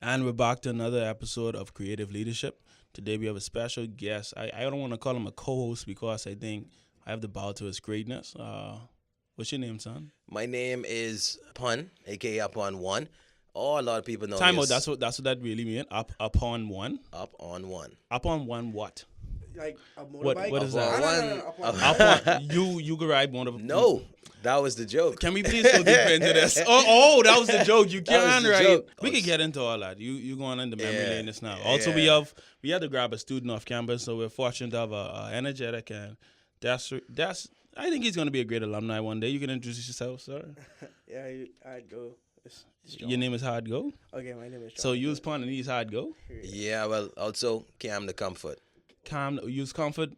And we're back to another episode of Creative Leadership. Today we have a special guest. I don't want to call him a co-host because I think I have the bow to his greatness. What's your name, son? My name is Pun, aka Upon One. Oh, a lot of people know Time me out. as That's what that really means. Upon one. Up on One. Upon one what? Like a What motorbike? what is Upon that? one. Upon you could ride one of No, that was the joke. Can we please go deeper into this? Oh, that was the joke. You That was can, the right? joke. We could get into all that. You going into memory Yeah. lane this now. Also, we Yeah. had to grab a student off campus, so we're fortunate to have a energetic and that's. I think he's going to be a great alumni one day. You can introduce yourself, sir. Yeah, I'd go. It's Your name is Hard Go. Okay, my name is So use Pun and he's Hard Go. Yeah, well, also Cam the Comfort. Use Comfort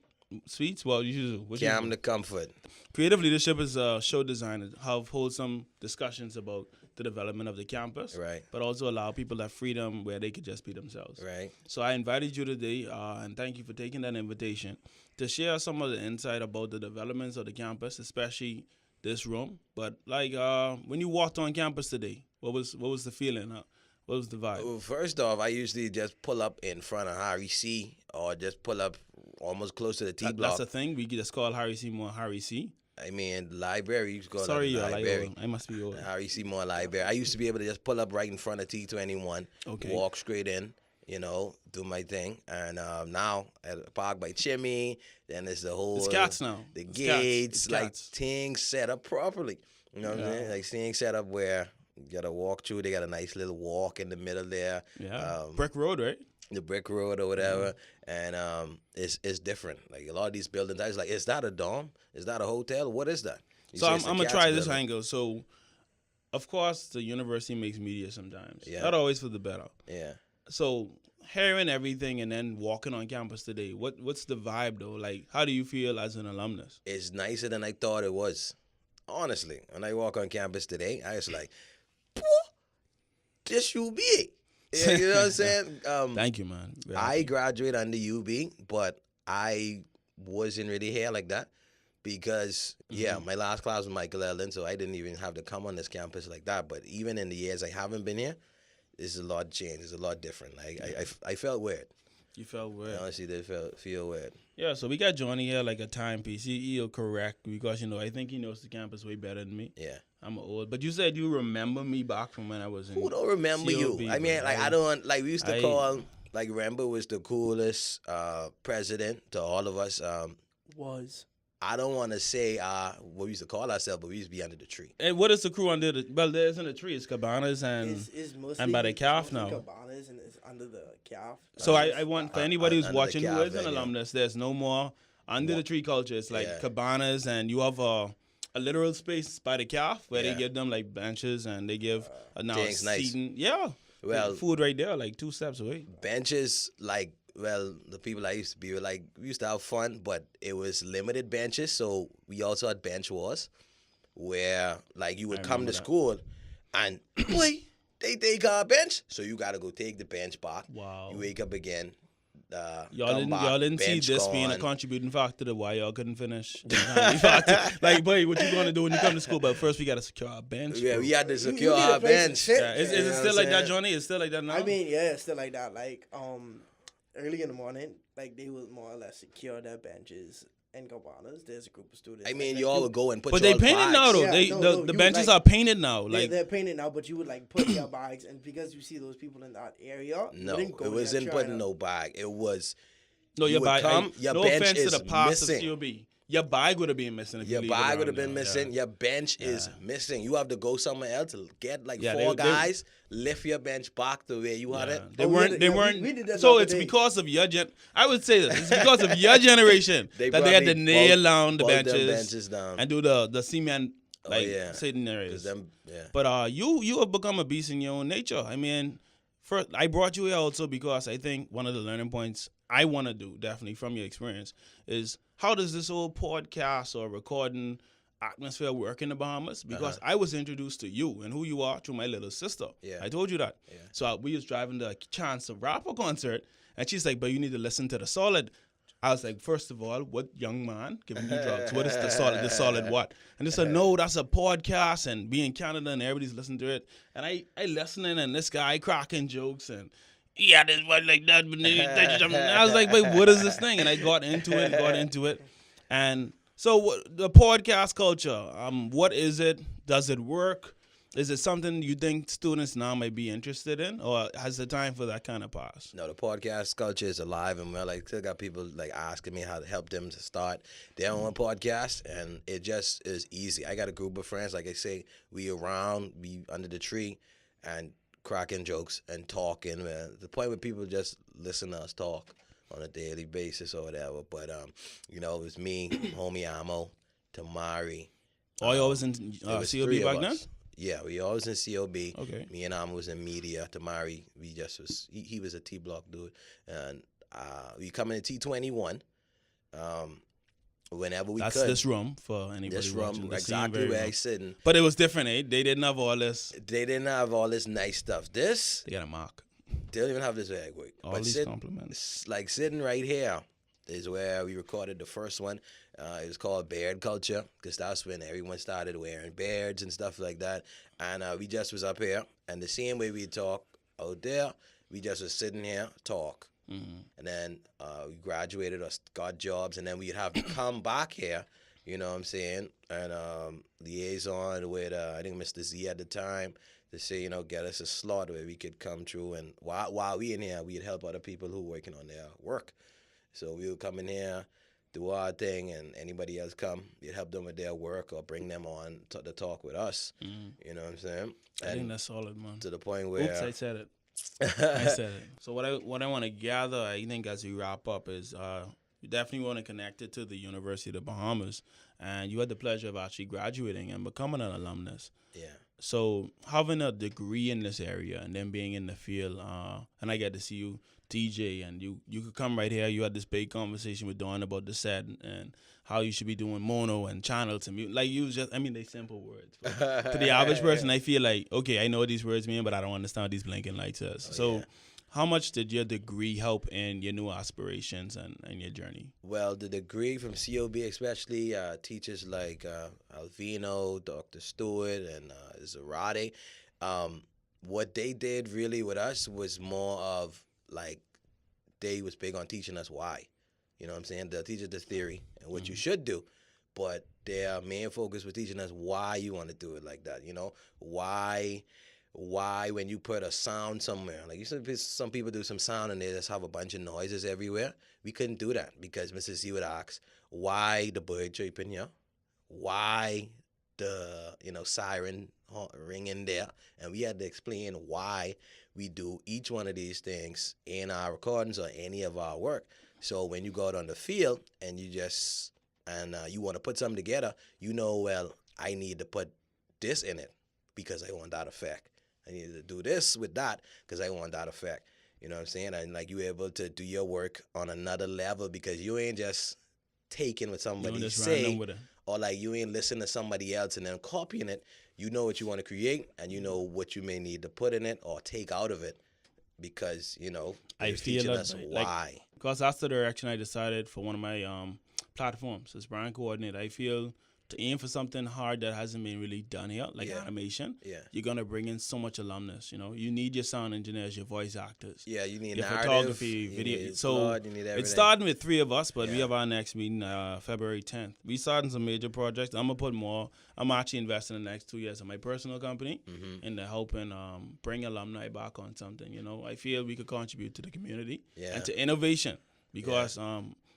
Sweets. Well, you use Cam the Comfort. Creative Leadership is a show designed to have wholesome discussions about the development of the campus, Right. but also allow people that freedom where they could just be themselves. Right. So I invited you today, and thank you for taking that invitation to share some of the insight about the developments of the campus, especially this room. But like when you walked on campus today, what was the feeling? What was the vibe? Well, first off, I usually just pull up in front of Harry C. or just pull up almost close to the T block. That's the thing. We just call Harry Seymour Harry C. I mean, library. You go to Sorry, the you're library. like, I must be old. Harry Seymour Library. I used to be able to just pull up right in front of T21, Okay. walk straight in, do my thing. And now at the park by Chimney, then there's the whole It's cats now. the It's gates, It's like cats. things set up properly. You know what I'm Yeah. saying? Like things set up where you gotta walk through. They got a nice little walk in the middle there. Yeah. Brick Road, right? The brick road or whatever, and it's different. Like a lot of these buildings, I was like, is that a dorm? Is that a hotel? What is that? You So say I'm it's a gonna Cats try this building. angle. So, of course, the university makes media sometimes. Yeah. Not always for the better. Yeah. So hearing everything and then walking on campus today, what's the vibe though? Like, how do you feel as an alumnus? It's nicer than I thought it was. Honestly, when I walk on campus today, I was like, "Boy, this UB." Yeah, you know what I'm saying? Thank you, man. Yeah. I graduated under UB, but I wasn't really here like that because, my last class was Michael Ellen, so I didn't even have to come on this campus like that. But even in the years I haven't been here, there's a lot changed. It's a lot different. Like I felt weird. You felt I weird. honestly did feel weird. Yeah, so we got Johnny here like a timepiece. He'll correct because I think he knows the campus way better than me. Yeah. I'm old, but you said you remember me back from when I was in. Who don't remember you? COB, I mean, bro. like I don't like we used to I- call like Rambo was the coolest president to all of us. Was. I don't want to say what we used to call ourselves, but we used to be under the tree. Hey, what is the crew under the? Well, there isn't a tree. It's cabanas and. It's mostly, and by the it's calf mostly now. Cabanas and it's under the calf. So I want for anybody who's under the watching who is an calf, yeah. alumnus, there's no more under the tree culture. It's like Yeah. cabanas, and you have a literal space by the calf where Yeah. they give them like benches and they give now Things nice. seating. Yeah, Well- food right there, like 2 steps away. Benches, like, well, the people I used to be with, like, we used to have fun, but it was limited benches. So we also had bench wars where, like, you would come remember to that. school and, boy, they take our bench. So you got to go take the bench back. Wow. You wake up again. Y'all didn't see bench this being a gone. contributing factor to why y'all couldn't finish. The economy factor. Like, boy, what you gonna do when you come to school? But first, we gotta secure our bench. Yeah, bro. we had to You secure need a our place to bench. sit. Yeah, is You it know still what like I'm that, saying? Johnny? It's still like that now. I mean, yeah, it's still like that. Like, early in the morning, like they would more or less secure their benches and cabanas. There's a group of students. I mean, like, you all would go and put but your they painted bags. now though. Yeah, They no, the, no, the you, benches like- are painted now. They're, Like they're painted now, but you would like put your bags, and because you see those people in that area, you No, didn't go it there wasn't trying putting to- no bag. It was no, you your would bag. come, your no bench offense to is the past missing. of COB. Your bag would have been missing. If your you leave it bag would around have been there, missing. Yeah. Your bench is missing. You have to go somewhere else to get like Yeah, four they- guys, lift your bench back to where you had Yeah. it. They Oh, we weren't. did- They yeah, we- weren't. we did that so the it's other day. because of your gen. I would say this. It's because of your generation They that they had to probably nail down the bolt them benches, benches down. and do the cement like yeah. sitting 'Cause areas. them, yeah. But you have become a beast in your own nature. I mean, first I brought you here also because I think one of the learning points I want to do definitely from your experience is how does this whole podcast or recording atmosphere work in the Bahamas? Because I was introduced to you and who you are through my little sister. Yeah. I told you that. Yeah. So we was driving to Chance the Rapper concert, and she's like, "But you need to listen to the Solid." I was like, first of all, what young man giving you drugs? What is the solid what? And they said, no, that's a podcast, and be in Canada and everybody's listening to it. And I listening, and this guy cracking jokes, and yeah, this one like that. But and I was like, wait, what is this thing? And I got into it. And so the podcast culture, what is it? Does it work? Is it something you think students now might be interested in, or has the time for that kind of passed? No, the podcast culture is alive and well. Like, still got people like asking me how to help them to start their own podcast, and it just is easy. I got a group of friends, like I say, we under the tree, and cracking jokes and talking. Man, the point where people just listen to us talk on a daily basis or whatever. But it was me, homie Amo, Tamari. You always in COB back then? Yeah, we always in COB. Okay. Me and Amo was in media. Tamari, he was a T Block dude, and we come in T21. Whenever we That's could. this room for anybody. This watching. room, exactly where I sitting. But it was different, eh? They didn't have all this. They didn't have all this nice stuff. This, They got a mark. they don't even have this bag work. All these compliments. Like sitting right here is where we recorded the first one. It was called Beard Culture, because that's when everyone started wearing beards and stuff like that. And we just was up here, and the same way we talk out there, we just was sitting here, talk. Mm-hmm. And then we graduated or got jobs, and then we'd have to come back here, you know what I'm saying, and liaison with, I think, Mr. Z at the time, to say, get us a slot where we could come through. And while we in here, we'd help other people who were working on their work. So we would come in here, do our thing, and anybody else come, we'd help them with their work or bring them on to talk with us. Mm-hmm. You know what I'm saying? I think that's solid, man. To the point where... Oops, I said it. I said it. So what I want to gather, I think, as we wrap up is you definitely want to connect it to the University of the Bahamas, and you had the pleasure of actually graduating and becoming an alumnus. Yeah. So having a degree in this area and then being in the field, and I get to see you DJ, and you could come right here. You had this big conversation with Dawn about the set and how you should be doing mono and channel to mute. Like, you just, they simple words. But to the average person, I feel like, okay, I know what these words mean, but I don't understand what these blinking lights is. How much did your degree help in your new aspirations and your journey? Well, the degree from COB, especially teachers like Alvino, Dr. Stewart, and Zarate, what they did really with us was more of, like, they was big on teaching us why. You know what I'm saying? They'll teach us the theory and what you should do, but their main focus was teaching us why you want to do it like that. Why when you put a sound somewhere, like some people do some sound and they just have a bunch of noises everywhere. We couldn't do that because Mrs. Z would ask, why the bird chirping here? Why the siren ringing there? And we had to explain why we do each one of these things in our recordings or any of our work. So when you go out on the field and you want to put something together, well, I need to put this in it because I want that effect. I need to do this with that because I want that effect. You know what I'm saying? And like, you're able to do your work on another level because you ain't just taking what somebody say, or like you ain't listening to somebody else and then copying it. You know what you want to create, and you know what you may need to put in it or take out of it because, I feel teaching us why. Because that's the direction I decided for one of my platforms as brand coordinator. I feel to aim for something hard that hasn't been really done here, like animation, you're going to bring in so much alumnus, You need your sound engineers, your voice actors. Yeah, you need your narrative, photography, video. So it's starting with 3 of us, but we have our next meeting February 10th. We starting some major projects. I'm going to put more. I'm actually investing in the next 2 years in my personal company into helping bring alumni back on something, I feel we could contribute to the community and to innovation because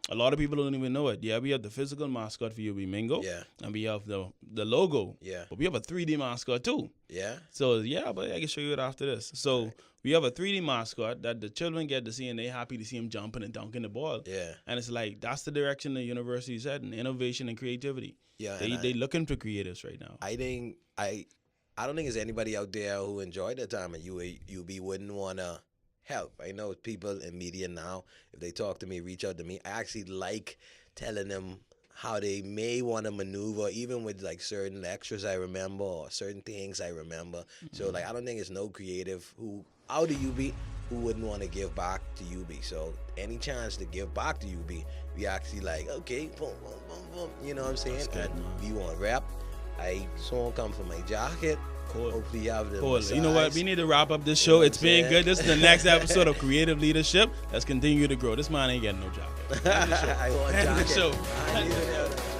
a lot of people don't even know it. Yeah, we have the physical mascot for UB Mingo. Yeah. And we have the logo. Yeah. But we have a 3D mascot too. Yeah. So, but I can show you it after this. So, we have a 3D mascot that the children get to see, and they're happy to see him jumping and dunking the ball. Yeah. And it's like, that's the direction the university is heading, innovation and creativity. Yeah. They looking for creatives right now. I don't think there's anybody out there who enjoyed the time at UB wouldn't want to help. I know people in media now, if they talk to me, reach out to me, I actually like telling them how they may want to maneuver, even with like certain lectures I remember or certain things I remember. So like, I don't think it's no creative who out of UB who wouldn't want to give back to UB? So any chance to give back to UB, we actually like, okay, boom, boom, boom, boom. You know what I'm saying? Good, And man. we want rap. I saw come for my jacket. Cool. Hopefully you have the Cool. You know what? size. We need to wrap up this show. It's been saying? good. This is the next episode of Creative Leadership. Let's continue to grow. This man ain't getting no job. I want End the jacket. show. I need it.